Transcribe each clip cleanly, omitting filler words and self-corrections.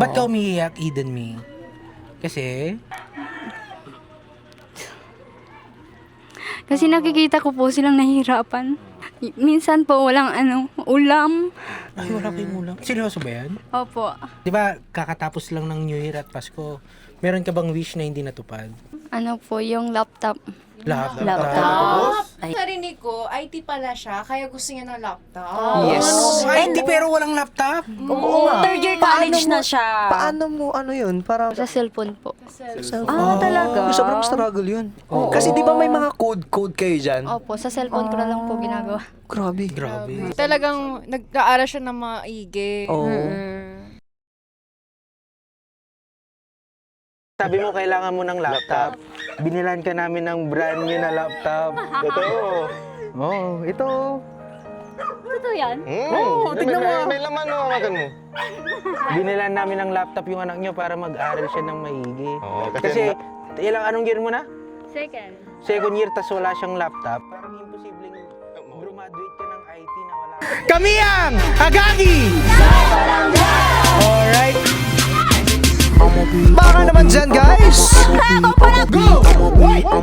Ba't ka umiiyak, Eden Me? Kasi? Kasi nakikita ko po silang nahihirapan. Minsan po walang ulam. Ay, wala kayong ulam. Seryoso ba yan? Opo. Di ba, kakatapos lang ng New Year at Pasko. Meron ka bang wish na hindi natupad? Ano po, yung laptop. Laptop. Narinig ko, IT pala siya, kaya gusto niya ng laptop. Yes. Ay, hindi, pero walang laptop. Oo nga. Third year college na siya. Paano mo, yun? Para Sa cellphone po. Talaga? sobrang struggle yun. Kasi di ba may mga code kayo dyan? Opo, sa cellphone ko na lang po ginagawa. Grabe. Grabe. Talagang nag-aaral siya ng maigi. Oo. Sabi mo, kailangan mo ng laptop. Binilan ka namin ng brand new na laptop. Ito. Oh, ito. Totoo yan? Oo, tignan mo. May laman mo, makan mo. Binilan namin ng laptop yung anak nyo para mag-aral siya ng maigi. Oo, Kasi, anong year mo na? Second. Second year, tas wala siyang laptop. Parang imposibleng graduate ka ng IT na wala. Kami ang Agagi! Alright. Baka naman dyan, guys! Go! Wait! Out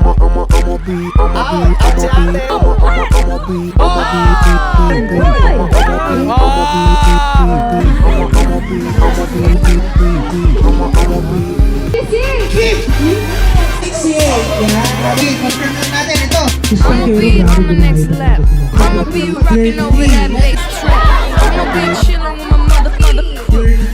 si ate! I'ma be on the next lap. I'ma be rocking over that bass track. I'ma be chillin' with my mother.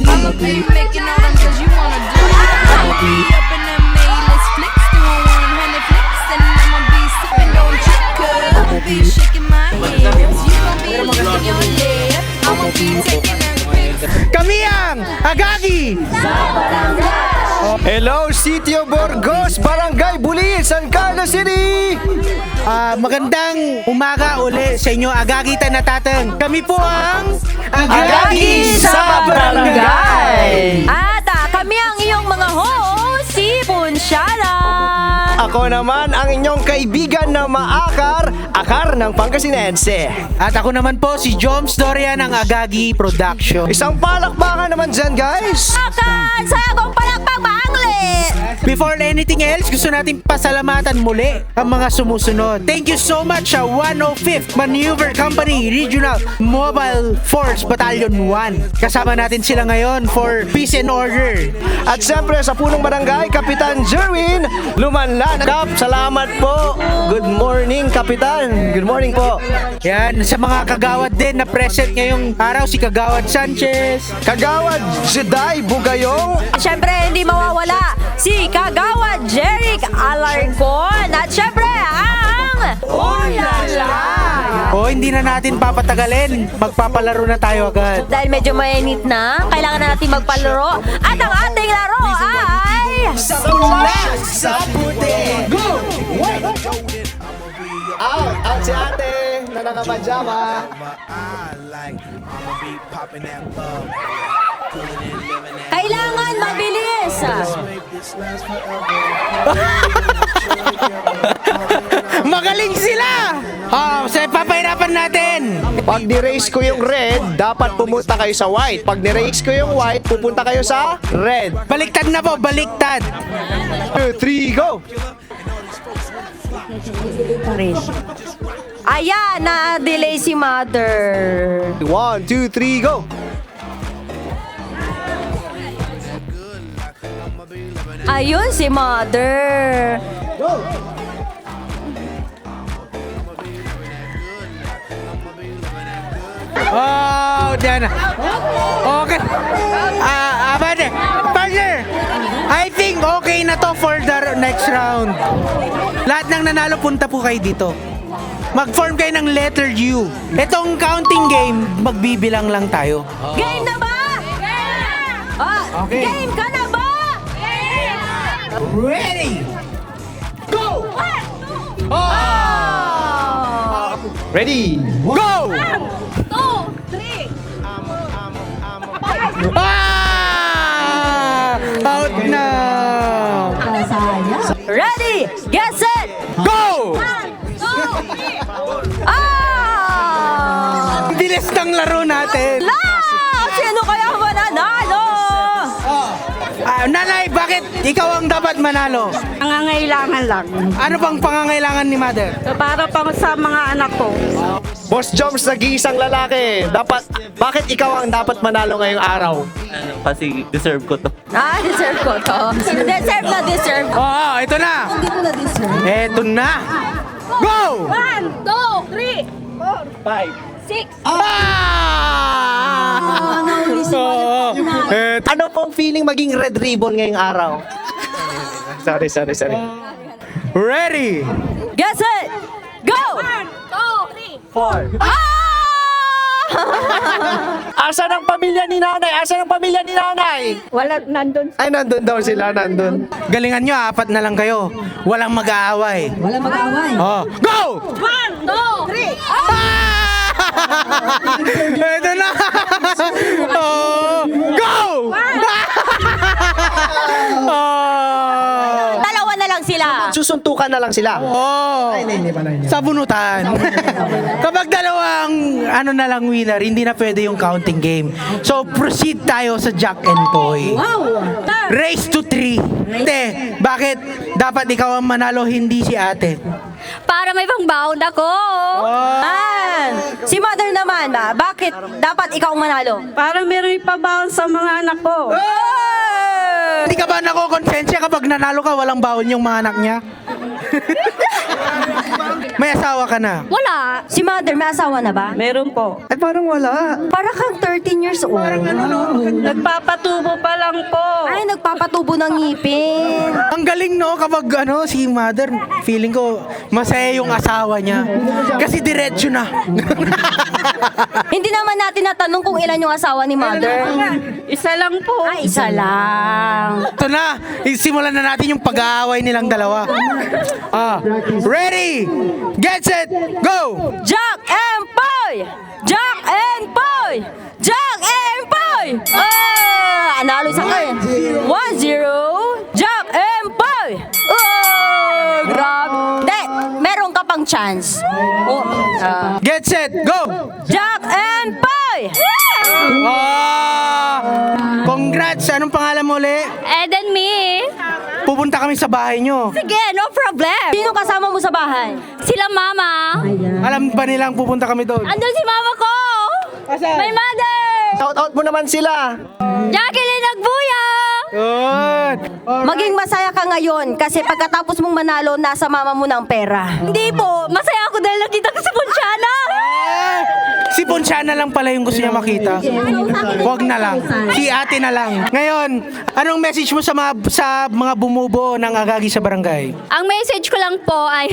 I'ma be making all them cause you wanna do it. I'ma be up in them A-list flicks, doing 100 flicks, and I'ma be sipping on chica. I'ma be shaking my hips. You gon' be lifting your leg. I'ma be taking them pics. Kami ang Agagi! Hello, Sitio Burgos, Barangay Buliin, San Carlos City! Magandang umaga uli sa inyo, Agagi Tanatatang. Kami po ang Agagi sa Barangay! At kami ang iyong mga host, si Punsyala. Ako naman ang inyong kaibigan na akar ng Pangasinense. At ako naman po si Joms Dorian ng Agagi Production. Isang palakpakan naman dyan, guys! Akan sa akong palakpak maanglit. Before anything else, gusto natin pasalamatan muli ang mga sumusunod. Thank you so much sa 105th Maneuver Company Regional Mobile Force Battalion 1. Kasama natin sila ngayon for peace and order. At siyempre sa punong barangay, Kapitan Jerwin Lumanlan. Kap, salamat po. Good morning, Kapitan. Good morning po. Yan, sa mga kagawad din na present ngayong araw, si Kagawad Sanchez. Kagawad Jedi Bugayong. Siyempre, hindi mawawala si Kagawad Jeric Alarcon. At siyempre, ang Ulala. O, hindi na natin papatagalin. Magpapalaro na tayo agad. Dahil medyo mainit na, kailangan na natin magpalaro. At ang ating laro ay... Sa pula, sa puti. Go! Out si ate na nakapajama. Kailangan mabilis. Magaling sila! So papahirapan natin. Pag ni-race ko yung red, dapat pumunta kayo sa white. Pag ni-race ko yung white, pupunta kayo sa red. Baliktad na po, baliktad. 2, 3, go! Ayan, na-delay si mother. 1, 2, 3, go! Ayun si mother. Oh, diyan na. Okay. Partner, I think okay na to for the next round. Lahat ng nanalo, punta po kayo dito. Mag-form kayo ng letter U. Itong counting game, magbibilang lang tayo. Game na ba? Okay. Game ka na ba? Ready? Go! Ready? Go! 2, 3. Out na! Ready? Get set. Go! 1, 2, 3. Bilis ng laro natin. La! Sino kaya ang mananalo? Nanay, bakit ikaw ang dapat manalo? Nangangailangan lang. Ano bang pangangailangan ni Mother? Para pang sa mga anak ko. Boss Joms, nag-iisang lalaki. Bakit ikaw ang dapat manalo ngayong araw? Kasi deserve ko to. Deserve ko to. Deserve na deserve. Oo, ito na. Hindi ko na deserve. Ito na. Go! 1, 2, 3, 4, 5, 6. Oo. Ano pong feeling maging red ribbon ngayong araw? Sorry. Ready? Get set! Go! 1, 2, 3, 4. Asan ang pamilya ni nanay? Wala, nandun. Ay, nandun daw sila, nandun. Galingan nyo, 4 na lang kayo. Walang mag-aaway. Walang mag-away. Oh. Go! 1, 2, 3. Ito na! Oh. Go! Oh. Dalawa na lang sila. Susuntukan na lang sila. Oh. Sa bunutan. Kapag dalawang na lang winner, hindi na pwede yung counting game. So proceed tayo sa Jack and Poy. Race to 3. Te, bakit dapat ikaw ang manalo, hindi si ate? Para may pangbaon ako. Si Mother naman ba? Bakit dapat ikaw manalo? Para meron ipabaon sa mga anak ko. Hindi ka ba nakokonsensya kapag nanalo ka, walang baon yung mga anak niya? May asawa ka na. Wala. Si Mother, may asawa na ba? Meron po. Ay, parang wala. Para kang 13 years old. Nagpapatubo pa lang po. Ay, nagpapatubo ng ngipin. Ang galing no kapag si mother, feeling ko masaya yung asawa niya. Kasi diretso na. Hindi naman natin natanong kung ilan yung asawa ni Mother. Isa lang po. Ay, isa lang. Ito na, simulan na natin yung pag-aaway nilang dalawa. Ready, get set, go! Jack and Poy! Jack and Poy! Jack and Poy! Analo sa kayo. 1-0. Jack and Poy! Grabe. Hindi, meron ka pang chance. Get set, go! Jack and Poy! Congrats! Anong pangalan mo ulit? And me. Pupunta kami sa bahay nyo. Sige, no problem. Sino kasama mo sa bahay? Sila mama. Alam ba nilang pupunta kami doon? Andun si mama ko. My mother. Shout out mo naman sila. Jacqueline Nagbuya. Yun! Maging masaya ka ngayon kasi pagkatapos mong manalo, nasa mama mo ng pera. Hindi po. Masaya ako dahil nakita ko si Ponchana. Si Ponchana lang pala yung gusto niya makita. Huwag na lang. Si ate na lang. Ngayon, anong message mo sa mga bumubuo ng Agagi sa barangay? Ang message ko lang po ay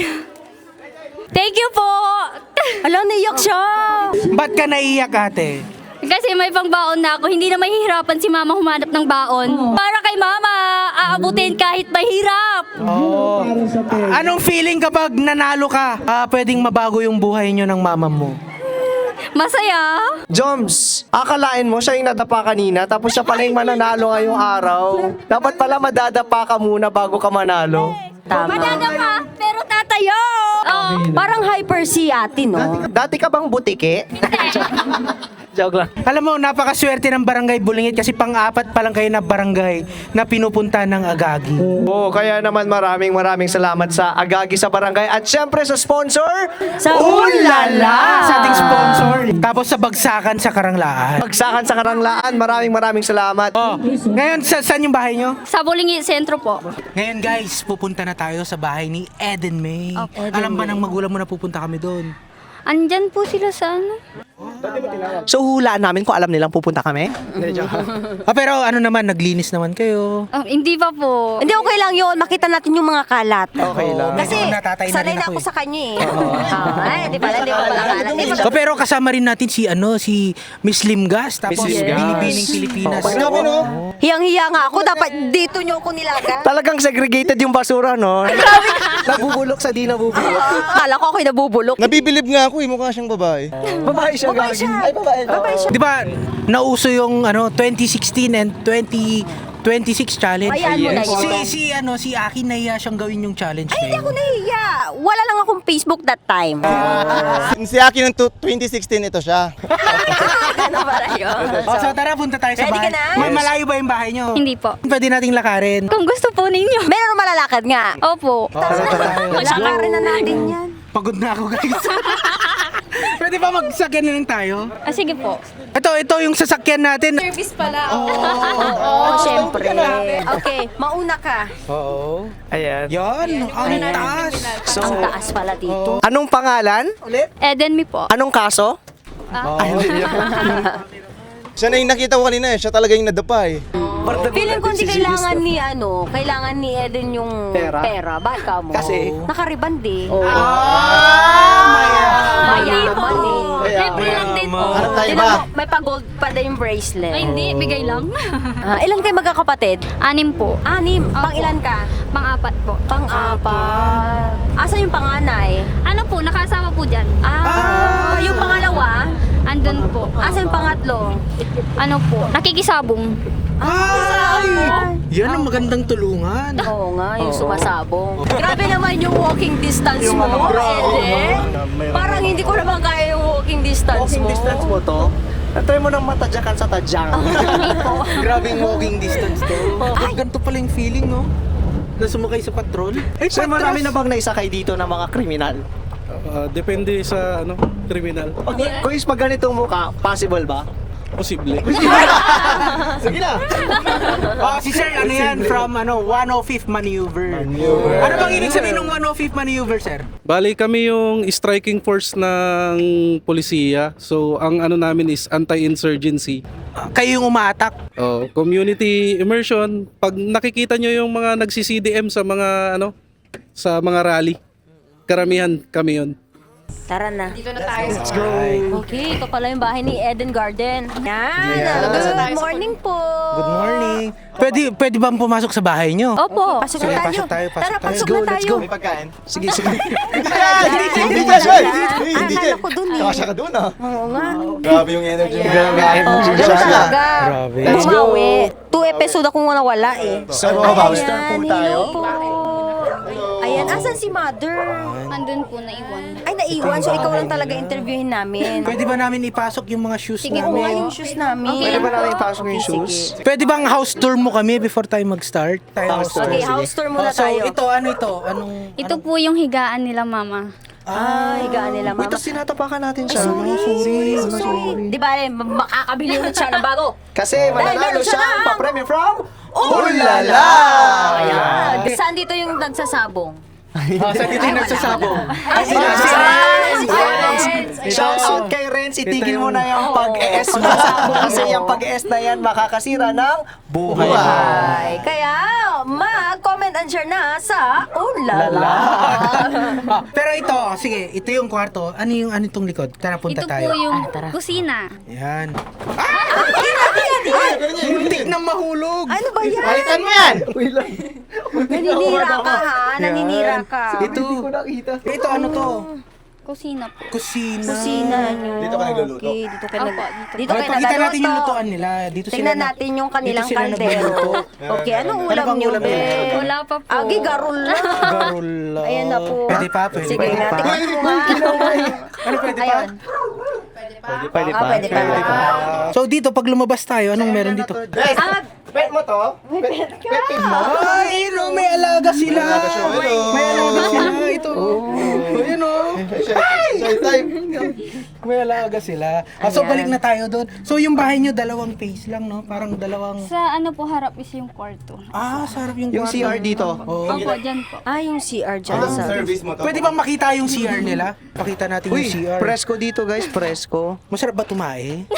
thank you po. Alam, naiyak siya. Ba't ka naiyak, ate? Kasi may pangbaon na ako. Hindi na mahihirapan si mama humanap ng baon. Para kay mama, aabutin kahit mahirap. Oh. Anong feeling kapag nanalo ka? Pwedeng mabago yung buhay nyo ng mama mo. Masaya. Joms, akalain mo siya yung nadapa kanina, tapos siya pala yung mananalo ngayong araw. Dapat pala madadapa ka muna bago ka manalo. Tama. Madadapa, pero tatayo. Oh. Parang hyper si ate, no? Dati ka bang butike? Joke lang. Alam mo, napakaswerte ng barangay Bulingit kasi pang-apat pa lang kayo na barangay na pinupunta ng Agagi. Kaya naman maraming salamat sa Agagi sa barangay at syempre sa sponsor, Sa Ulala! Sa ating sponsor. Tapos sa Bagsakan sa Karanglaan. Pagsakan sa Karanglaan, maraming salamat. Ngayon, saan yung bahay nyo? Sa Bulingi Sentro po. Ngayon guys, pupunta na tayo sa bahay ni Eden May. Okay. Alam ba ng magulang mo na pupunta kami doon? Andyan po sila sa ano? So hulaan namin kung alam nilang pupunta kami. Pero ano naman, naglinis naman kayo. Hindi pa po. Hindi, okay lang yun. Makita natin yung mga kalat. Okay lang. Kasi Medyo natatay na sanay rin na ako ako eh. sa kanya eh. Ay, di pala kalat. Di pala. Pero kasama rin natin si Miss Limgas. Tapos Miss Limgas. Binibining Pilipinas. Hiyang-hiya nga ako. Dapat dito nyo ako nilaga. Talagang segregated yung basura, no? Nabubulok sa di nabubulok. Kala ko ako'y nabubulok. Nabibilib nga ako mukha siyang babae. Babae siya, Gagi. Ay, babae. Di ba, nauso yung 2016 and 2026 challenge? Ayan mo na yun. Si Aki nahiya siyang gawin yung challenge Ay, hindi na ako yun. nahiya. Wala lang akong Facebook that time. Si Aki ng 2016 ito siya. Ano pala yun? So tara, punta tayo sa Ready bahay. ka na? May malayo ba yung bahay nyo? Hindi po. Pwede nating lakarin. Kung gusto po ninyo. Meron malalakad nga. Opo. Lakarin na natin yan. Pagod na ako, guys. Pwede ba magsakyan na lang tayo? Ah, sige po. Ito yung sasakyan natin. Service pala. Oh, syempre. Okay, mauna ka. Oo. Ayan. Yan, ang taas. Ang taas pala dito. Anong pangalan? Ulit? Eden mi po. Anong kaso? Siya na yung nakita ko kanina eh. Siya talaga yung nadapa eh. Feeling ko hindi kailangan ni Eden yung pera. Bakit ka mo? Kasi? Nakariband eh. Mayaman eh. Libre lang din po. Hanap tayo Tingnan ba? mo, may pa-gold pa din yung bracelet. Ay, hindi. Bigay lang. Ilan kayo magkakapatid? 6 po. 6. Pang ilan ka? Pang-4 po. Pang-4. Asa yung panganay? Ano po, nakasama po dyan. Yung pangalawa? Andun po. Asa yung pangatlo? Ano po, nakikisabong. Yan ang magandang tulungan. Oo nga, yung sumasabong. Grabe naman yung walking distance mo, Eden. Parang hindi ko naman kaya yung walking distance Walking mo. distance mo to? Try mo nang matadyakan sa tadyang. Grabing walking distance to. Ganito pala yung feeling, no? Na sumakay sa patrol. Ay, Sir, marami na bang naisakay dito ng mga kriminal? Depende sa kriminal. Kung is pag ganitong mukha, possible ba? Posible. Sige na. Si Sir, ano yan? From 105th Maneuver. Ano bang ibig sabihin ng 105th Maneuver, Sir? Bali kami yung striking force ng polisiya. So ang ano namin is anti-insurgency. Kayo yung umaatak. Community immersion. Pag nakikita nyo yung mga nagsi-CDM sa mga rally, karamihan kami yun. Tara na. Dito na tayo sa Okay, ito pala yung bahay ni Eden Garden. Yan. Good morning po. Good morning. Pwede bang pumasok sa bahay nyo? Opo. Pasok Sige, na tayo. pasok tayo, pasok Tara, tayo. pasok na tayo. May pagkain. Sige, sige. Hindi ka siya eh. Hindi Akala ko dun eh. Kasya ka doon ah. Oo nga. Grabe yung energy niya. Oo, ganun talaga. Grabe. Let's go. 2 episode akong nawala eh. So, mababawi. Ayan, hello po. Ayan, asan si mother? Andun po, naiwan. Ay, naiwan. So, ikaw lang talaga interviewin namin. Pwede ba namin ipasok yung mga shoes Sige, oo nga namin? yung shoes namin. Pwede ba natin ipasok yung shoes? Pwede bang house tour mo kami before tayo mag-start? Okay, house tour muna So, tayo. ito? Ito po yung higaan nila, mama. Higaan nila, mama. Ito sinatapakan natin siya. Sorry. Di ba, makakabili ulit siya ng bago. Kasi mananalo meron siya siya ng- pa-premium from Ulala! Ayan. Saan dito yung nagsasabong? Sa dito yung nagsasabong. Shout out kay Renz, itigil mo na yung pag-ES mo. Kasi yung pag-ES na yan makakasira ng buhay. Ay, kaya mag-comment and share na sa Ulala. Pero ito, sige, ito yung kwarto. Ano itong likod? Tara, punta Ito tayo. po yung kusina. Yan. Muntik na mahulog. Ano ba yan? Palitan mo yan! Naninira ka ha? Naninira ka. Ito ano to? Kusina po. Kusina. Kusina nyo. Dito ka nagluluto. Okay, dito ka Opo, dito Okay, ka pakita natin yung nagluluto. lutuan nila. Dito sila Tingnan natin yung kanilang dito sila kaldero. nagluluto. Okay, anong Ano ulam bang nyo, ulam be? nila? Wala pa po. Agi, garul lang. Garula. Ayan na po. Pwede pa, pwede Sige pa. na, tingnan mo nga. Ano pwede pa? Ayun. Pwede pa. Pwede pa. So dito, pag lumabas tayo, anong meron dito? Pet mo to? Ay, no, may alaga sila. May alaga sila. Ito. Ayan o. Shy type. May alaga sila. So balik na tayo doon. So yung bahay nyo, dalawang face lang, no? Parang dalawang... Sa ano po harap is yung kwarto. Sarap yung Yung kwarto. CR dito. Oo. Opo, dyan po. Yung CR dyan sa... Service mo to. Pwede bang makita yung CR nila? Pakita natin yung Uy, CR. presko dito guys, presko. Masarap ba tumae?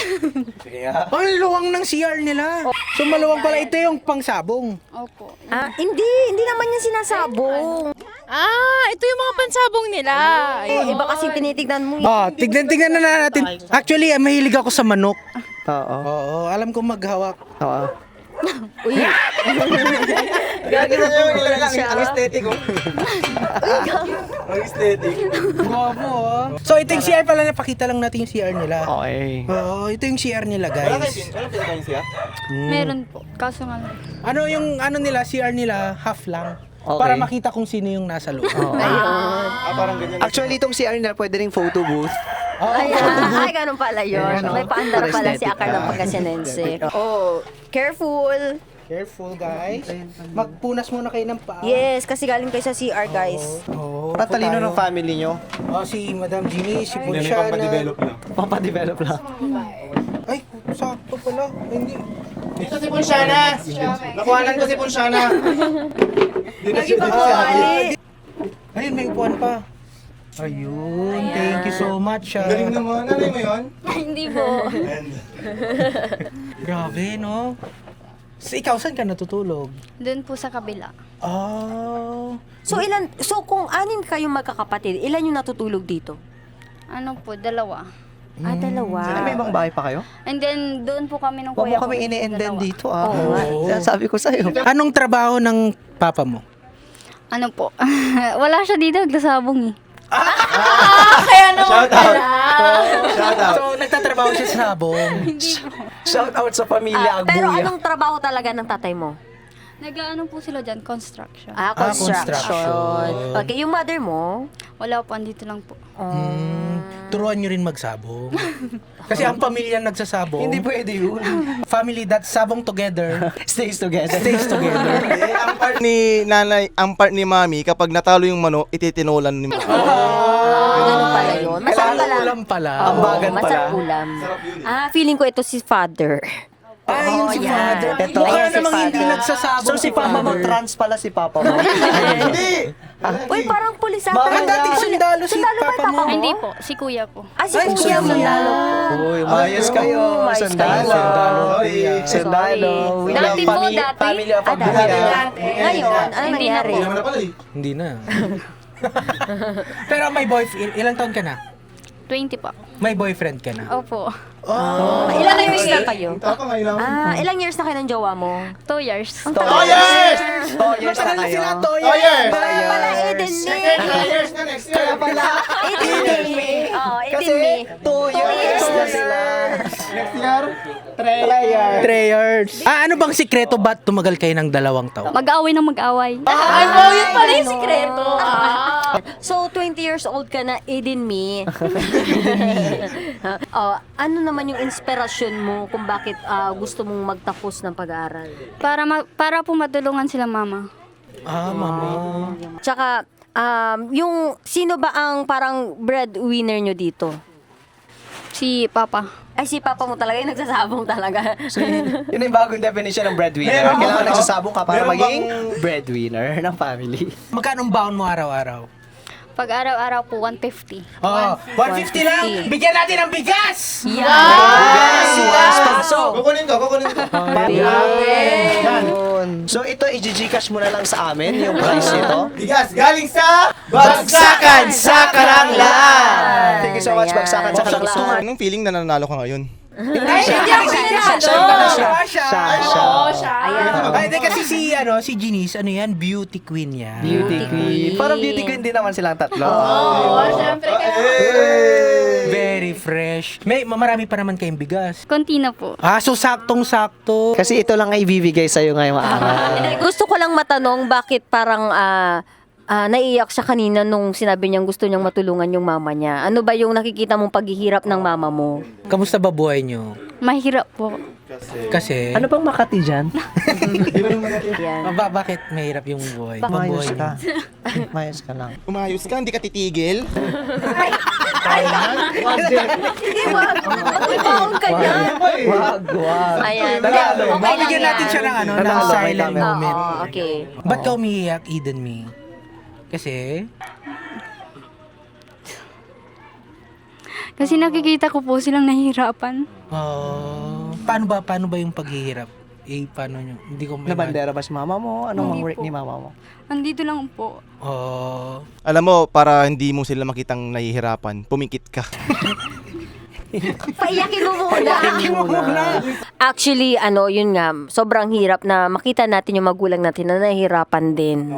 Ang luwang ng CR nila. So maluwang pala, ito yung pangsabong. Opo. Hindi naman yan sinasabong. ito yung mga pansabong nila. Iba kasi tinitignan mo. Tignan na natin. Actually, mahilig ako sa manok. Oo. Oo, alam ko maghawak. Oo. Uy, Gagawin mo yung lang, ang aesthetic oh. Ang aesthetic. Guwapo, oh. So ito yung CR pala, napakita lang natin yung CR nila. Okay. Oo, ito yung CR nila, guys. Walang pinakain siya? Meron po. Kaso nga lang. Ano yung nila, CR nila, half lang. Okay. Para makita kung sino yung nasa loob. Parang ganyan. Actually, itong CR na pwede ring photo booth. Ay, ganun pala yun. Ayan, May paandar pala si Aesthetic. Akar ng Pangasienense. Oh, careful. Careful, guys. Magpunas muna kayo ng paa. Yes, kasi galing kayo sa CR, guys. Oo. Parang talino ng family nyo. Oh, si Madam Ginny, si May Punshana. pampadevelop lang. Papadevelop lang. Ay, sakto pala. Hindi. Ito si Punshana! Nakuhanan ko si Punshana! Ayun, may upuan pa. Ayun, thank you so much. Galing naman. Nanay mo yun? Hindi po. Grabe, no? So, ikaw, saan ka natutulog? Doon po sa kabila. Oh. So kung 6 kayong magkakapatid, ilan yung natutulog dito? Ano po, 2. Dalawa. May ibang bahay pa kayo? And then, doon po kami ng Huwag mo kuya ko. kami ini-enden dalawa. dito Sabi ko sa'yo. Anong trabaho ng papa mo? Ano po? Wala siya dito, naglasabong eh. Shout out! Shout out! So, nagtatrabaho siya sa sabong. Shout out sa pamilya Pero Agbuya. anong trabaho talaga ng tatay mo? Nag-ano po sila dyan, construction. Construction. construction. Okay, yung mother mo? Wala po, andito lang po. Turuan nyo rin magsabong. Kasi ang pamilya nagsasabong. Hindi pwede yun. Family that sabong together Stays together. stays together. Ang part ni nanay, ang part ni mami, kapag natalo yung manok, ititinolan ni mami. Ganun pala yun. Masarap pala. Ulam pala. Ambagan pala. Masarap ulam. Feeling ko ito si father. Ay, yung si yan. father. Ito. Mukha Ayan, si namang hindi father. nagsasabong So si papa mo, trans pala si papa mo. Hindi! Uy, parang pulis ata. Bakit dating sundalo si Sundalo ba papa yung mo? Hindi po, si kuya po. Si kuya mo yan. Uy, mayos kayo. Mayos Sundalo. kayo. Sundalo. Sorry. Dati po, dati. Pamilya Dati. Pagbuya. Ngayon, ano Hindi na nangyari? Hindi naman na pala eh. Hindi na. Pero may boyfriend, ilang taon ka na? 20 po. May boyfriend ka na? Opo. Ilang years na kayo? Tapa ngayon lang. Ilang years na kayo ng jowa mo? 2 years. Oh yes! 2 years na kayo. Oh yes! Kaya pala Eden me. 2 years na next year. Eden me. Oh, Kasi Eden me. 2 years na sila. Next year, 3 years. Ano bang sikreto ba't tumagal kayo ng 2 taon? Mag-away ng mag-away. Yun pala yung sikreto. So, 20 years old ka na, Eden me. Ano naman yung inspirasyon mo kung bakit gusto mong magtapos ng pag-aaral? Para po matulungan sila mama. Mama. Tsaka, yung sino ba ang parang breadwinner nyo dito? Si papa. Ay, si papa mo talaga yung nagsasabong talaga. Yun yung bagong definition ng breadwinner. Kailangan nagsasabong ka para maging breadwinner ng family. Magkano ang baon mo araw-araw? Pag araw-araw po, 150. Oh, 150 lang. Bigyan natin ng bigas. kukunin ko. So ito, i-gcash mo na lang sa amin yung price nito. Bigas, galing sa Bagsakan sa Karanglaan! Thank you so much, Bagsakan sa Karanglaan. Anong feeling na nanalo ka ngayon? Ay, di kasi si Janice, ano yan? Beauty queen yan. Beauty queen. Parang beauty queen din naman silang tatlo. Very fresh. Marami pa naman kayong bigas. Konti na po. So saktong-sakto. Kasi ito lang ay ibibigay sa'yo ngayong araw. Gusto ko lang matanong bakit parang naiiyak siya kanina nung sinabi niyang gusto niyang matulungan yung mama niya. Ano ba yung nakikita mong paghihirap ng mama mo? Kamusta ba buhay nyo? Mahirap po. Kasi, Ano bang Makati dyan? Yan. bakit mahirap yung buhay? Mayos ka. Mayos ka lang. Umayos ka, hindi ka titigil. Baon ka niyan. Wag. Ayan. Nanalo. Okay lang Bigyan natin siya ng Nanalo, ng may silent camera. moment. Okay. Ba't ka umiiyak, Eden me? Kasi nakikita ko po silang nahihirapan. Paano ba yung paghihirap? Paano nyo? Hindi ko may... Nabandera ba si mama mo? Anong work ni mama mo? Andito lang po. Alam mo, para hindi mo sila makitang nahihirapan, pumikit ka. Paiyakin mo muna. Actually, yun nga, sobrang hirap na makita natin yung magulang natin na nahihirapan din.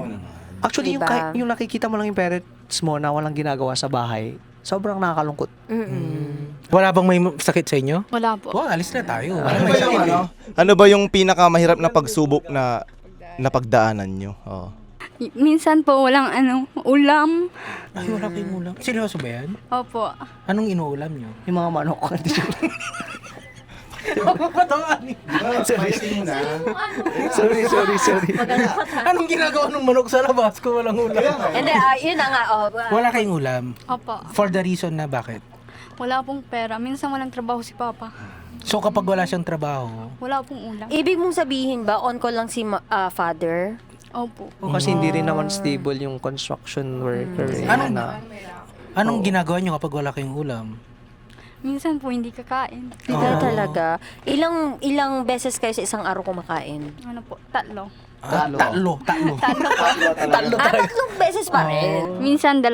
Actually, Diba? yung nakikita mo lang yung parents mo na walang ginagawa sa bahay, sobrang nakakalungkot. Wala bang may sakit sa inyo? Wala po. Alis na tayo. Ano ba yung pinakamahirap na pagsubok na napagdaanan nyo? Minsan po walang ulam. Ay, wala kayong ulam. Seryoso ba yan? Opo. Anong inuulam nyo? Yung mga manok. Sorry. Anong ginagawa ng manok sa labas kung walang ulam? Hindi, yun na nga. Wala kayong ulam? Opo. For the reason na bakit? Wala pong pera. Minsan walang trabaho si Papa. So kapag wala siyang trabaho, Wala pong ulam. Ibig mong sabihin ba, on call lang si father? Opo. Kasi hindi rin naman stable yung construction worker. anong ginagawa nyo kapag wala kayong ulam? Minsan po hindi kakain. Hindi talaga. Ilang beses kayo sa isang araw kumakain? Ano po? Tatlo. Tatlo. Tatlong beses pa rin. Minsan 2.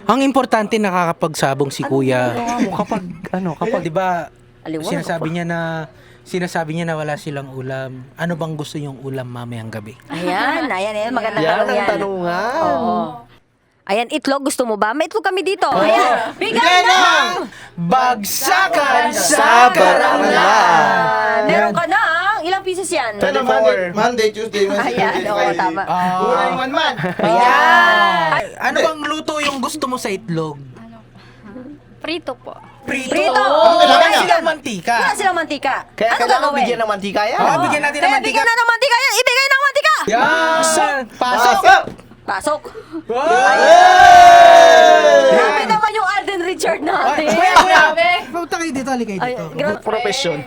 Ang importante nakakapagsabong si Kuya. kapag 'Di ba? Aliwan, Sinasabi niya na wala silang ulam. Ano bang gusto yung ulam mamayang gabi? Ayan. Magandang yan tanong ang yan. tanungan. Oo. Ayan, itlog. Gusto mo ba? May itlog kami dito. Ayan. Bigyan ng Bagsakan sa barangay. Meron ka na. Ilang pieces yan? 24. Monday, Tuesday, Ayan. Oo, tama. man. Ayan. Ano bang luto yung gusto mo sa itlog? Prito po. Prito. Prito. Wala silang mantika. Wala silang mantika. Kaya ano kailangan gagawin? bigyan ng mantika yan. Bigyan natin ng Kaya mantika. bigyan na ng mantika yan. Ibigay ng mantika. Yan! Pasok! Pasok. Yan! Grabe naman yung Alden Richard natin. Kuya! Punta kayo dito, halika kayo Ay, dito. grabe. Profession.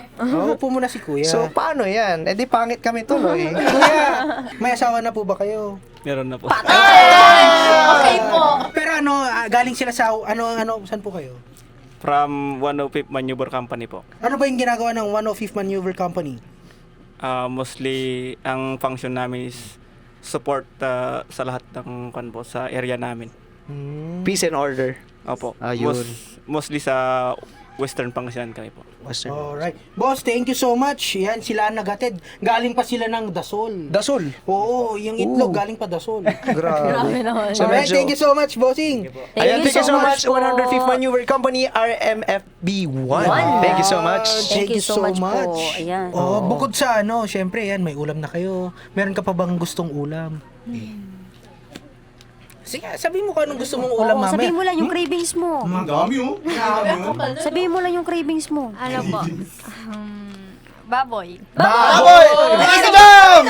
Upo muna si Kuya. So, paano yan? Eh, di pangit kami tuloy. Kuya, may asawa na po ba kayo? Meron na po. Okay po. Pero galing sila sa, saan po kayo? From 105 Maneuver Company po. Ano ba yung ginagawa ng 105th Maneuver Company? Mostly, ang function namin is support sa lahat ng po sa area namin. Peace and order. Opo. Ayun. Mostly sa Western Pangasinan kami po. Western. Alright. Boss, thank you so much. Yan, sila ang nagatid. Galing pa sila ng Dasol. Dasol. Oo, yung itlog galing pa Dasol. Grabe. naman. So, Alright, medyo- thank you so much, bossing. Ayan, thank you so much. po. 105th Maneuver Company, RMFB1. Thank you so much. Thank you so much po. Ayan. Oh, bukod sa syempre yan, may ulam na kayo. Meron ka pa bang gustong ulam? Sige, sabihin mo kung anong gusto mong ulam, Oo, mamaya. sabihin mo lang yung cravings mo. Ang dami oh. Sabihin mo lang yung cravings mo. Ano po? Baboy. Baboy! Wisdom!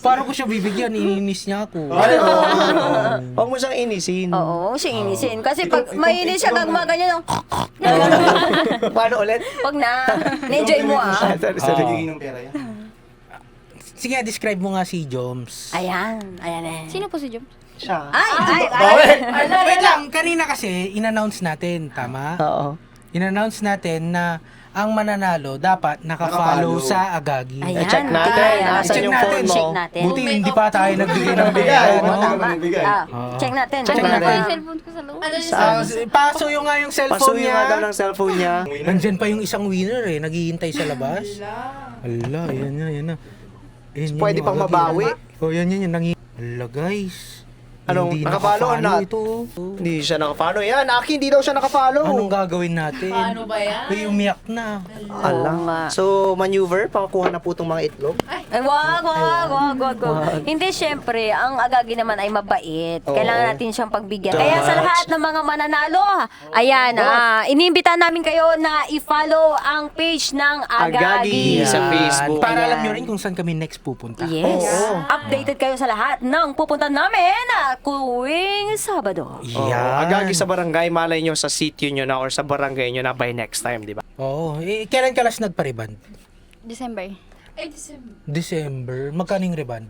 Paano ko siya bibigyan? Iniinis niya ako. Huwag mo siyang inisin. Oo, siya inisin. Kasi pag mainis siya, gagmaganyan. Paano ulit? Wag na. Na-enjoy mo Sorry. ng pera yan. Sige, describe mo nga si Joms. Ayan. Ayan. Sino po si Jom? Siya. Ay. Wait lang, kanina kasi in-announce natin, tama? Oo. In-announce natin na ang mananalo dapat naka-follow sa Agagi. Ayan. check natin. Ayan. Asan yung phone mo? Check natin. Buti hindi pa tayo nagbigay ng Bigay. pera, Oo, no? tama. Bigay. Check natin. Check Ano natin. po yung cellphone ko sa loob? Paso yung nga yung cellphone Pasuyo nga daw niya. ng cellphone niya. Nandyan pa yung isang winner naghihintay sa labas. Ala, yan na. Pwede pang mabawi. Oh, yan. Ala, guys. Anong, Hindi nakafollow or not? ito. Hindi siya nakafollow. Yan, Aki, hindi daw siya nakafollow. Anong gagawin natin? Paano ba yan? Ay, umiyak na. Ala. So, maneuver, pakakuha na po itong mga itlog. Ay, wag. Hindi, syempre, ang Agagi naman ay mabait. Oo. Kailangan natin siyang pagbigyan. So Kaya sa much. lahat ng mga mananalo, ayan, iniimbita namin kayo na i-follow ang page ng Agagi. Agagi. Sa Facebook. Para Ayan. alam nyo rin kung saan kami next pupunta. Yes. Oo. Updated kayo sa lahat ng pupunta namin tuwing Sabado. Oo. Yan. Agagi sa barangay, malay nyo sa sitio nyo na or sa barangay nyo na by next time, di ba? Oo. Kailan ka last nagpa-reband? December. December. Magkano yung reband?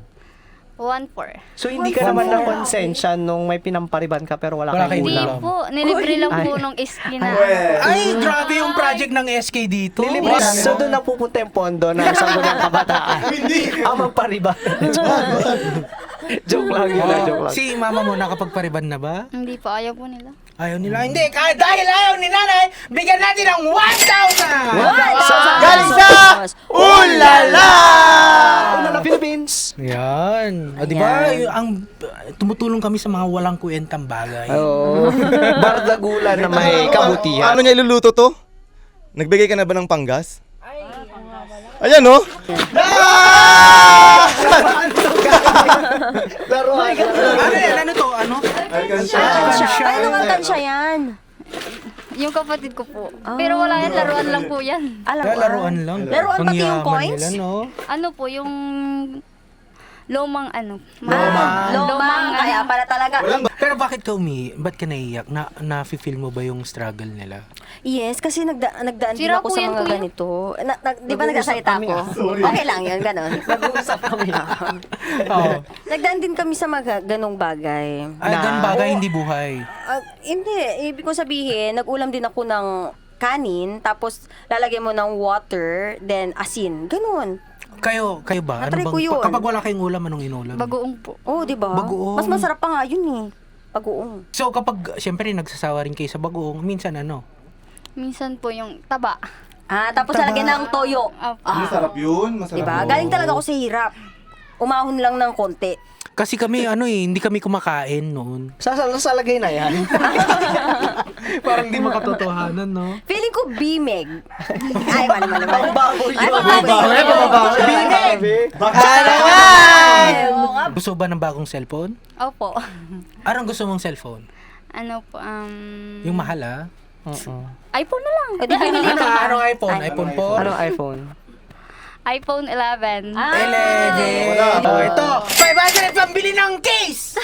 1-4. So, hindi ka naman na konsensya nung may pinampariban ka pero wala Wala kang kayong Hindi ulam. po. Nilibre lang po nung iski na. Ay, grabe yung project ng SK dito. Nilibre. So, doon na pupunta yung pondo ng Sangguniang Kabataan. Ang magpariban. Joke lang yun. Joke lang. Si mama mo nakapagpariban na ba? Hindi po. Ayaw po nila. Ayaw nila. Hindi, dahil ayaw ni nanay, bigyan natin ng 1,000! Galing sa Ulala! Ulala Philippines! Yan. O, di ba? Ang tumutulong kami sa mga walang kuwentang bagay. Oo. Bardagulan na may kabutihan. Paano niya iluluto to? Nagbigay ka na ba ng panggas? Ayan oh! Laruan. Ano yan? Ano to? Ano? Alkansya. Ay, anong alkansya yan? Yung kapatid ko po. Pero wala yan, laruan lang po yan. Laruan lang. Laruan Ang pati yung yaman coins? nila, no? Ano po, yung lumang ano. Lumang. Kaya pala talaga. Pero bakit ka ba't ka naiyak? Na-feel mo ba yung struggle nila? Yes, kasi nagdaan din Sira ako po sa yan, mga kuya. ganito. Di ba nagsasalita ako? Okay lang yun, gano'n. Nag-uusap kami. Oo. Nagdaan din kami sa mga ganong bagay. Ay, ganun bagay, hindi buhay. Hindi, ibig ko sabihin, nag-ulam din ako ng kanin, tapos lalagyan mo ng water, then asin. Ganun. Kayo ba? Natry ko yun. Kapag wala kayong ulam, anong inulam? Bagoong po. Oh, di ba? Bagoong. Mas masarap pa nga yun eh. Bagoong. So kapag, siyempre, nagsasawa rin kayo sa bagoong, minsan ano? Minsan po yung taba. Tapos lalagyan ng toyo. Masarap yun. Masarap Diba? yun. Galing talaga ako sa hirap. Umahon lang ng konti. Kasi kami, hindi kami kumakain noon. Sasalagay na yan. Parang di makatotohanan, no? Feeling ko bimeg. Ay, wala. Bago yun. Gusto ba ng bagong cellphone? Opo. Anong gusto mong cellphone? Ano po, Yung mahal, ah? iPhone na lang. Di bibili mo. Anong iPhone? iPhone 4? Anong iPhone? iPhone 11. 11. Oh, ito. 500 pambili ng case!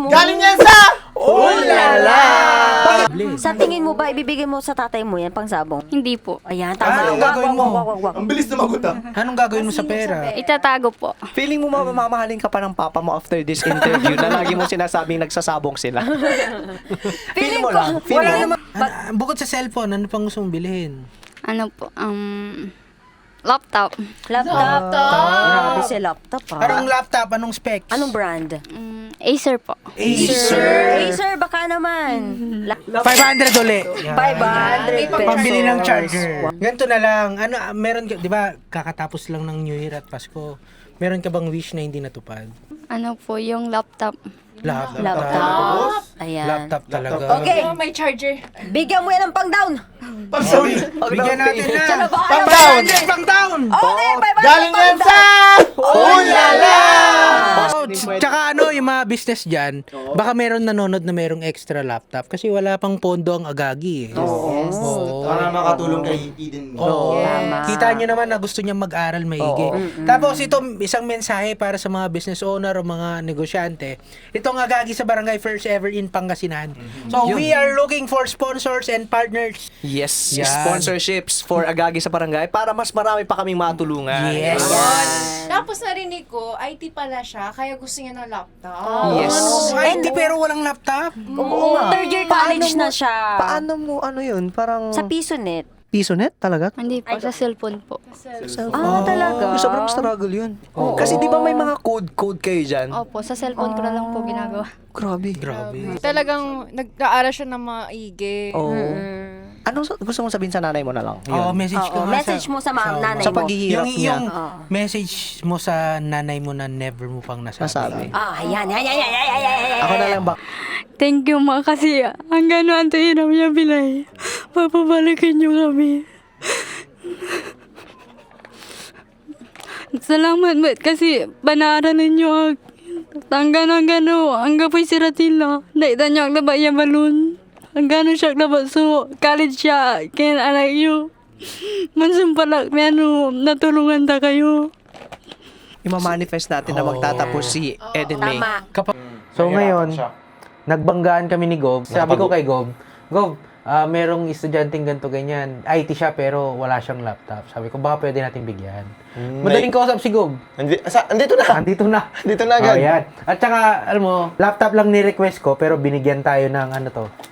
Galing yan sa... Ulala! Sa tingin mo ba, ibibigay mo sa tatay mo yan pang sabong? Hindi po. Ayan, tama. Anong gagawin mo? Wag. Ang bilis na magot ah. Anong gagawin mo sa pera? Itatago po. Feeling mo mamahalin ka pa ng papa mo after this interview na lagi mo sinasabing nagsasabong sila. Feeling mo lang. Wala naman. Bukod sa cellphone, ano pang gusto mong bilhin? Ano po, laptop. Laptop. Grabe si laptop Anong laptop? Anong specs? Anong brand? Acer po. Acer, baka naman. 500 uli. 500 pesos. Pambili ng charger. Ganito na lang. Meron ka, di ba, kakatapos lang ng New Year at Pasko. Meron ka bang wish na hindi natupad? Ano po, yung laptop. Laptop. Ayan. Laptop talaga. Okay, May charger. bigyan mo yan ng pang-down. Bigyan natin na. Pang-down. 500 pang down. Okay, 500 Galing yan sa... Ulala! Oh, tsaka yung mga business dyan, baka meron nanonood na merong extra laptop kasi wala pang pondo ang agagi eh. Oo. Para makatulong kay Eden. Oo. Kita nyo naman na gusto niya mag-aral maigi. Tapos ito, isang mensahe para sa mga business owner o mga negosyante. Itong agagi sa barangay first ever in Pangasinan. So, we are looking for sponsors and partners. Yes, Yan. sponsorships for Agagi sa Barangay para mas marami pa kaming matulungan. Yes. Tapos narinig ko, IT pala siya, kaya gusto niya ng laptop. Yes. Ay, hindi pero walang laptop. Oo, third year college na siya. Paano mo yun? Parang Sa PisoNet. PisoNet talaga? Hindi po, sa cellphone po. Talaga? Sobrang struggle yun. Kasi di ba may mga code kayo dyan? Opo, sa cellphone ko na lang po ginagawa. Grabe. Talagang nag-aaral siya ng maigi. Oo. Anong gusto mong sabihin sa nanay mo na lang? Oh, message ko nga Message mo sa nanay Sa mo. paghihirap niya. yung message mo sa nanay mo na never mo pang nasabi. Ayan. Ako na lang ba? Thank you ma kasi hanggang ano ang hirap niya bilay. Papabalikin niyo kami. Salamat bet kasi banaran ninyo hanggang po'y siratila. Naita niyo ang laba iya balon. Hanggang siya laba so college siya. Can I like you? Mansumpalak natulungan ta kayo. Ima-manifest natin na magtatapos si Eden May. So ngayon, nagbanggaan kami ni Gob. Sabi ko kay Gob, merong estudyanteng ganito ganyan. IT siya pero wala siyang laptop. Sabi ko, baka pwede natin bigyan. Madaling kausap si Gob. Andito na. Andito na. Dito na agad. Ayan. At saka, alam mo, laptop lang ni-request ko pero binigyan tayo ng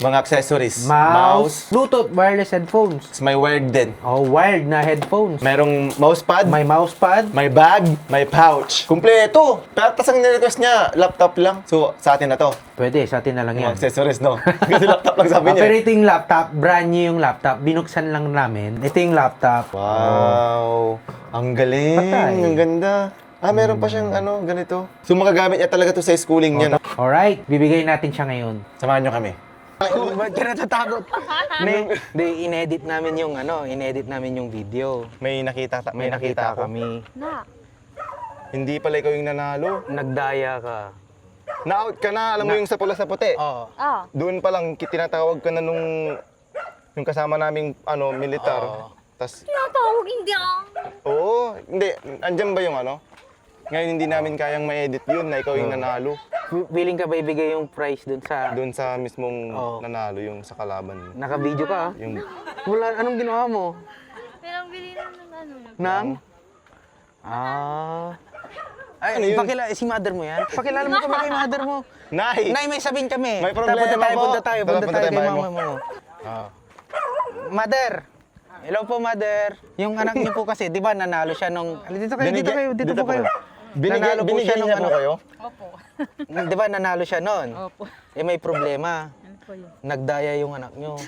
Mga accessories. mouse, Bluetooth, wireless headphones. May wired din. Oh, wired na headphones. Merong mousepad. May mousepad. May bag. May pouch. Kumpleto. Tapos ang nirequest niya, laptop lang. So, sa atin na to. Pwede, sa atin na lang Mga yan. accessories, no? Kasi laptop lang sabi niya. Pero ito yung laptop, brand new yung laptop. Binuksan lang namin. Ito yung laptop. Wow. Ang galing. Patay. Ang ganda. Meron pa siyang ganito. So, magagamit niya talaga to sa schooling niya. No? Alright, bibigay natin siya ngayon. Samahan niyo kami. Ba't ka natatakot? Inedit namin yung video. May nakita May nakita kami. Hindi pala ikaw yung nanalo. Nagdaya ka. Na-out ka na, alam mo yung sa pula sa puti. Oo. Ah. Doon pa lang tinatawag ka na nung yung kasama naming militar. Tas Tinatawag, hindi ah. oo, hindi andyan ba yung ano? Ngayon hindi namin kayang ma-edit yun na ikaw yung nanalo. Willing ka ba ibigay yung prize Doon sa mismong Oo. nanalo yung sa kalaban. Naka-video ka? Yung Wala, anong ginawa mo? Pero bili na ng ano. Nang? Ay, Ano yun? si mother mo yan? Pakilala mo kami kay mother mo. Nay! Nay, may sabihin kami. May problema po. Punta tayo Punta kay tayo, bahay mama mo. Mother! Hello po, mother. Yung anak niyo po kasi, di ba, nanalo siya nung... Dito kayo, dito po kayo. Nanalo po siya Binigyan nung niya po kayo? Di ba, nanalo siya noon? Opo. Eh, may problema. Nagdaya yung anak niyo.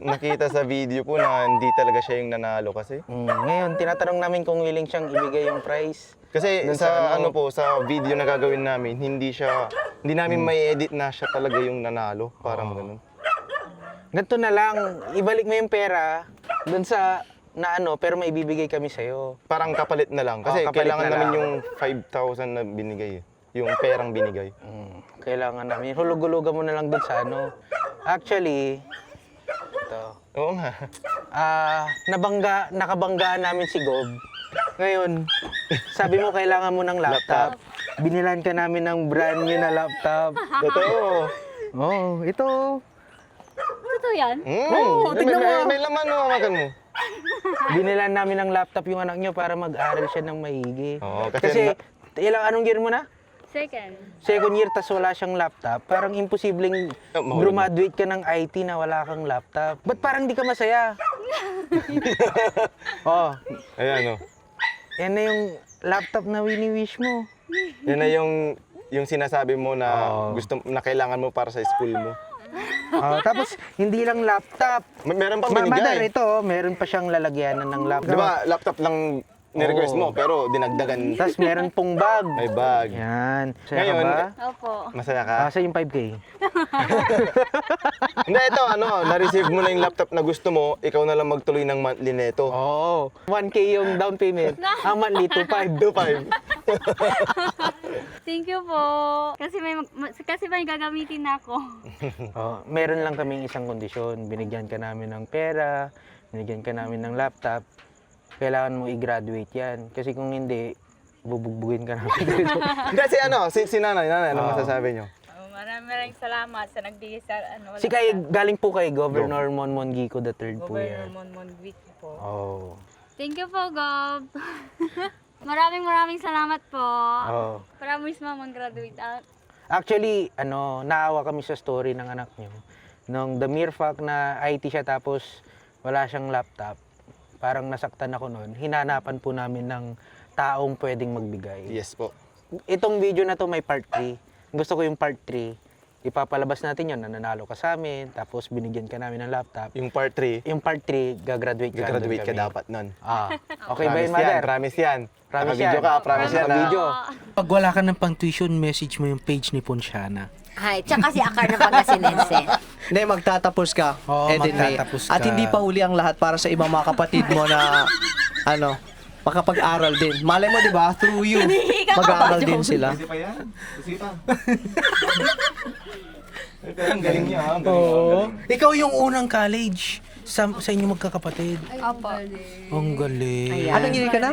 Nakita sa video po na hindi talaga siya yung nanalo kasi. Ngayon, tinatanong namin kung willing siyang ibigay yung prize. Kasi Dun sa sa video na gagawin namin, hindi namin may edit na siya talaga yung nanalo. Parang ganun. Ganito na lang, ibalik mo yung pera dun sa pero may ibibigay kami sa'yo. Parang kapalit na lang. Kasi Kapalit kailangan na namin lang. yung 5,000 na binigay. Yung perang binigay. Kailangan namin. Hulug-hulugan mo na lang dun sa Actually, ito. Oo nga. Nakabanggaan namin si Gob. Ngayon, sabi mo kailangan mo ng laptop. Binilan ka namin ng brand new na laptop. Totoo. Oh, ito. Totoo yan? Oo, tignan mo. May laman mo, makan mo. Binilan namin ng laptop yung anak nyo para mag-aral siya ng maigi. Oo, Kasi anong year mo na? Second. Second year, tas wala siyang laptop. Parang imposibleng graduate ka ng IT na wala kang laptop. Ba't parang di ka masaya? Ayan o. Yan na yung laptop na wini-wish mo. Yan na yung sinasabi mo na na kailangan mo para sa school mo. Tapos, hindi lang laptop. Meron pang Mother, binigay. ito, meron pa siyang lalagyanan ng laptop. Di ba, laptop lang ni-request mo, pero dinagdagan. Tapos meron pong bag. May bag. Yan. Masaya Ngayon, ka ba? Opo. Masaya ka? Asa yung 5K? Hindi, ito, na-receive mo na yung laptop na gusto mo, ikaw na lang magtuloy ng monthly neto. Oo. 1K yung down payment. Ang monthly, 2.5. Thank you po. Kasi may gagamitin na ako. Meron lang kaming isang kondisyon. Binigyan ka namin ng pera, binigyan ka namin ng laptop. Kailangan mo i-graduate yan. Kasi kung hindi, bubugbugin ka namin. Kasi si nanay, ano masasabi nyo? Maraming salamat sa nagbigay sa Galing po kay Governor Monmon Gico III po yan. Monmonvit po. Thank you po, Gob. Maraming salamat po. Promise mo mag-graduate out. Actually, naawa kami sa story ng anak niyo. Nung the mere fact na IT siya tapos wala siyang laptop, parang nasaktan ako noon. Hinanapan po namin ng taong pwedeng magbigay. Yes po. Itong video na to may part 3. Gusto ko yung part 3. Ipapalabas natin yun, nanalo ka sa amin, tapos binigyan ka namin ng laptop. Yung part 3, Yung part 3, gagraduate ka. gagraduate ka kami. dapat nun. Okay ba yun, mother? Promise yan. Promise Naka-video yan. ka, promise yan. Naka-video. Pag wala ka ng pang-tuition, message mo yung page ni Ponsiana. Ay, tsaka si Akar ng Pangasinense. Hindi, magtatapos ka. Oo, Edit May. magtatapos At ka. hindi pa uli ang lahat para sa ibang mga kapatid mo na, makapag-aral din. Malay mo, di ba? Through you, mag-aaral din sila. Kasi pa yan. Kasi pa. Pero ang galing niya, ang galing. Oo. Ikaw yung unang college sa inyo magkakapatid. Opo. Ang galing. Anong year ka na?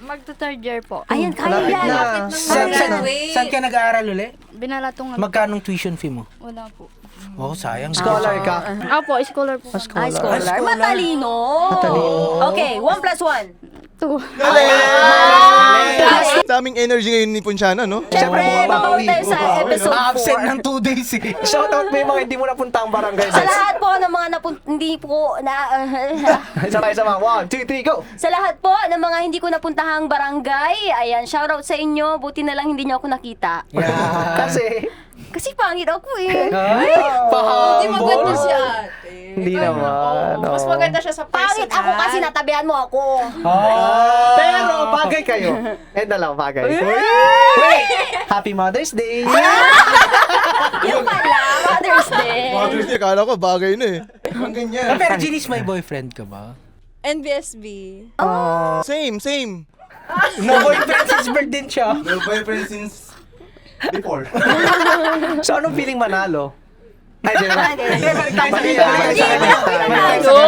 Magto-third year po. Ayan, kaya Malapit yan. na. Saan ka nag-aaral uli? Binalatong Magkano tuition fee mo? Wala po. Oh, sayang. Scholar ka. Opo, scholar po. Ay, scholar. Matalino. Okay, 1 plus 1. 2. Daming energy ngayon ni Ponsiana, no? Siyempre, mabawi tayo sa episode 4. Absent ng 2 days eh. Shoutout mo yung mga hindi mo napuntang barangay. Sa lahat po ng mga hindi po Sabay-sama. 1, 2, 3, go! sa lahat po ng mga hindi ko napuntahang barangay, ayan, shoutout sa inyo. Buti na lang hindi niyo ako nakita. Kasi pangit ako eh. Hindi maganda siya. Hindi naman. Mas maganda siya sa personal. Pangit ako kasi natabihan mo ako. Pero bagay kayo. Na lang, bagay. Wait! Happy Mother's Day! Yung pala, Mother's Day. Mother's Day, akala ko bagay na eh. Ang ganyan. Pero Janice, may boyfriend ka ba? NBSB. Same. No boyfriend since birth din siya. No boyfriend since before. So, anong feeling manalo? Ay, di ba?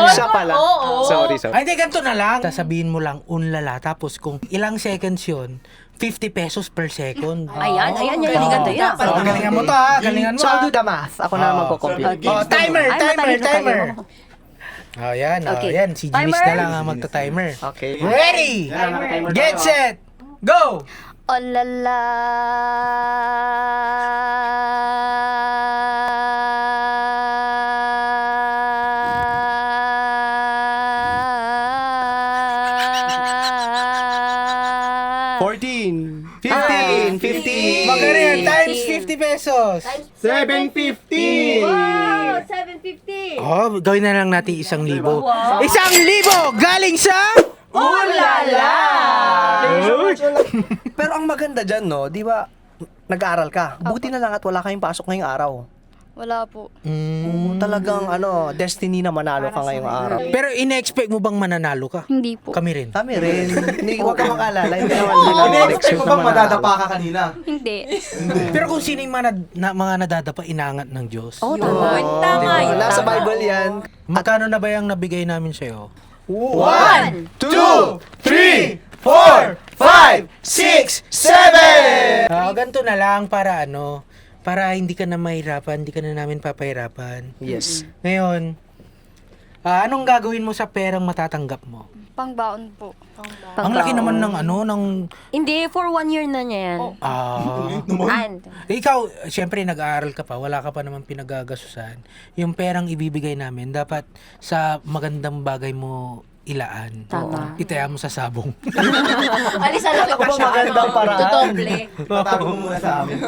Siya pala. Sorry. Ay, hindi, ganito na lang. Sasabihin mo lang, unlala. Tapos kung ilang seconds yun, 50 pesos per second. Ayan, galingan to yan. Oh, galingan mo to ha, galingan mo. So, I'll do the math. Ako na magko-compute. Oh, timer. kayo. Oh, yan. Oh, Okay. yan. Si Jimis Timer. na lang ang magta-timer. Okay. Ready? Get set. Go! Oh la la. Magkano yan? Times 50 pesos. 750! Wow, 750. Oh, gawin na lang natin 1,000. 1,000 galing sa... Ulala! Pero ang maganda dyan, no, di ba, nag-aaral ka. Buti na lang at wala kayong pasok ngayong araw. Wala po. Talagang, destiny na manalo ka ngayong araw. Pero ine-expect mo bang mananalo ka? Hindi po. Kami rin. Kami rin. Huwag ka mag-alala. Hindi naman In-expect mo bang madadapa ka kanina? Hindi. Pero kung sino yung mga nadadapa, inangat ng Diyos. Oh, tama. Tama yun. Nasa Bible yan. Magkano na ba yung nabigay namin sa'yo? 1, 2, 3, 4, 5, 6, 7! Ganito na lang para para hindi ka na mahirapan, hindi ka na namin papahirapan. Yes. Ngayon, anong gagawin mo sa perang matatanggap mo? Pangbaon po. Ang laki naman ng Hindi, for 1 year na niya yan. ikaw, syempre nag-aaral ka pa, wala ka pa naman pinagagasusan. Yung perang ibibigay namin, dapat sa magandang bagay mo ilaan. Tama. Itaya mo sa sabong. Alisan lang Ako ba magandang paraan? Tudoble. Patago mo muna sa amin.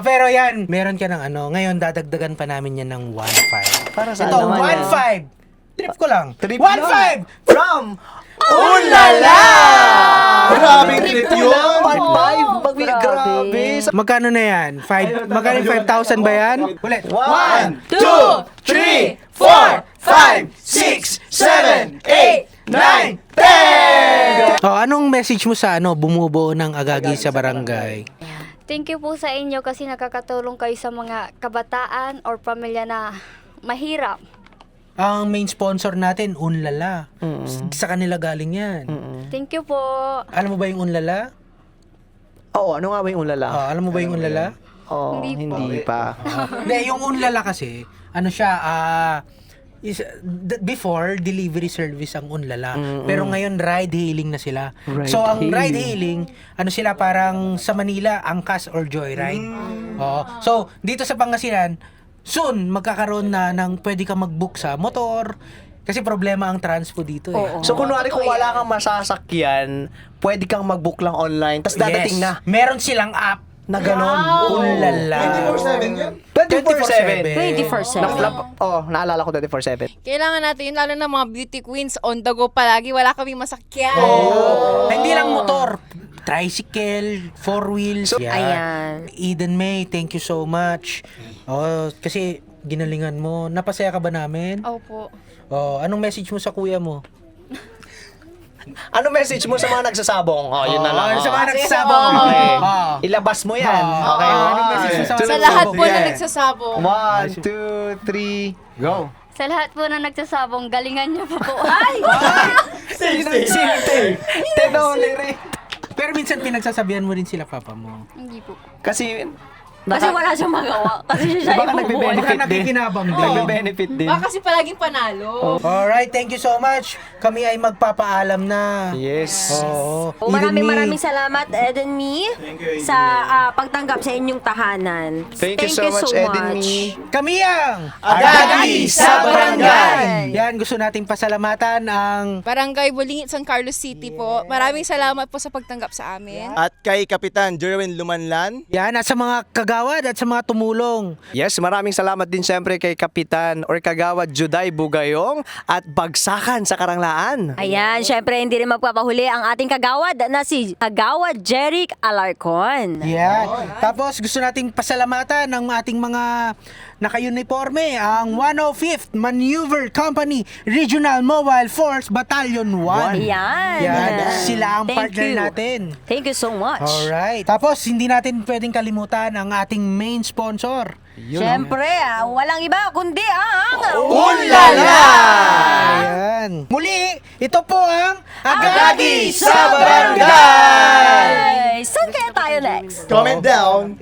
Pero yan, meron ka ng ngayon dadagdagan pa namin yan ng 1.5. Para saan Ito, naman yan? 1.5. Trip ko lang. Trip 1.5 from Ulala! Maraming trip yun! 1.5. Grabe. Magkano na yan? Magkano yung 5,000 ba yan? Ulit. 1, 2, 3, 4, 5, 6, 7, 8, 9, 10! Anong message mo sa bumubuo ng Agagi sa barangay? Thank you po sa inyo kasi nakakatulong kayo sa mga kabataan or pamilya na mahirap. Ang main sponsor natin, Unlala. Sa kanila galing yan. Thank you po. Alam mo ba yung Unlala? Oo, ano nga ba yung ulala? Alam mo ba yung Unlala? Oo, hindi pa. Hindi, yung Unlala kasi, before, delivery service ang Unlala. Pero ngayon, ride-hailing na sila. So, ang ride-hailing, sila parang sa Manila, Angkas or Joyride. So, dito sa Pangasinan, soon, magkakaroon na ng pwede ka mag-book sa motor. Kasi problema ang transpo dito eh. So, kunwari kung wala kang masasakyan, pwede kang mag-book lang online, tapos dadating na. Meron silang app na ganon. Unlala. 24/7 yan? 24/7. 24/7. Naalala ko 24/7. Kailangan natin, lalo na mga beauty queens, on the go palagi. Wala kaming masakyan. Hindi lang motor. Tricycle, 4 wheels. Ayan. Eden May, thank you so much. Kasi ginalingan mo. Napasaya ka ba namin? Opo. Anong message mo sa kuya mo? Ano message mo sa mga nagsasabong? Yun na lang. Sa mga nagsasabong. Okay. Ilabas mo yan. Okay. Anong message mo sa mga Sa lahat po nagsasabong? na nagsasabong. 1, 2, 3, go. Sa lahat po na nagsasabong, galingan niyo po po. Ay! Tenolere. Pero minsan pinagsasabihan mo rin sila papa mo. Hindi po. Kasi Wala siyang magawa. Kasi siya Baka yung bubuo. Baka nakikinabang din. nagbe-benefit din. Baka kasi palaging panalo. Alright, thank you so much. Kami ay magpapaalam na. Yes. Oo. Maraming salamat, Eden Me, sa pagtanggap sa inyong tahanan. Thank you so much, Eden Me. Kami ang Agagi sa Barangay. Yan, gusto nating pasalamatan ang Barangay Bulingit, San Carlos City po. Maraming salamat po sa pagtanggap sa amin. At kay Kapitan Jerwin Lumanlan. yan at sa mga kagawad at sa mga tumulong. Yes, maraming salamat din siyempre kay Kapitan or Kagawad Juday Bugayong at Bagsakan sa Karanglaan. Ayan, syempre hindi rin magpapahuli ang ating kagawad na si Kagawad Jeric Alarcon. Yan. Tapos gusto nating pasalamatan ang ating mga naka-uniforme ang 105th Maneuver Company Regional Mobile Force Battalion 1. Yan. Sila ang Thank partner you. natin. Thank you so much. Alright. Tapos, hindi natin pwedeng kalimutan ang ating main sponsor. Siyempre, walang iba kundi ang Ulala! Ayan. Muli, ito po ang Agagi sa Barangay! Saan kaya tayo next? Comment down.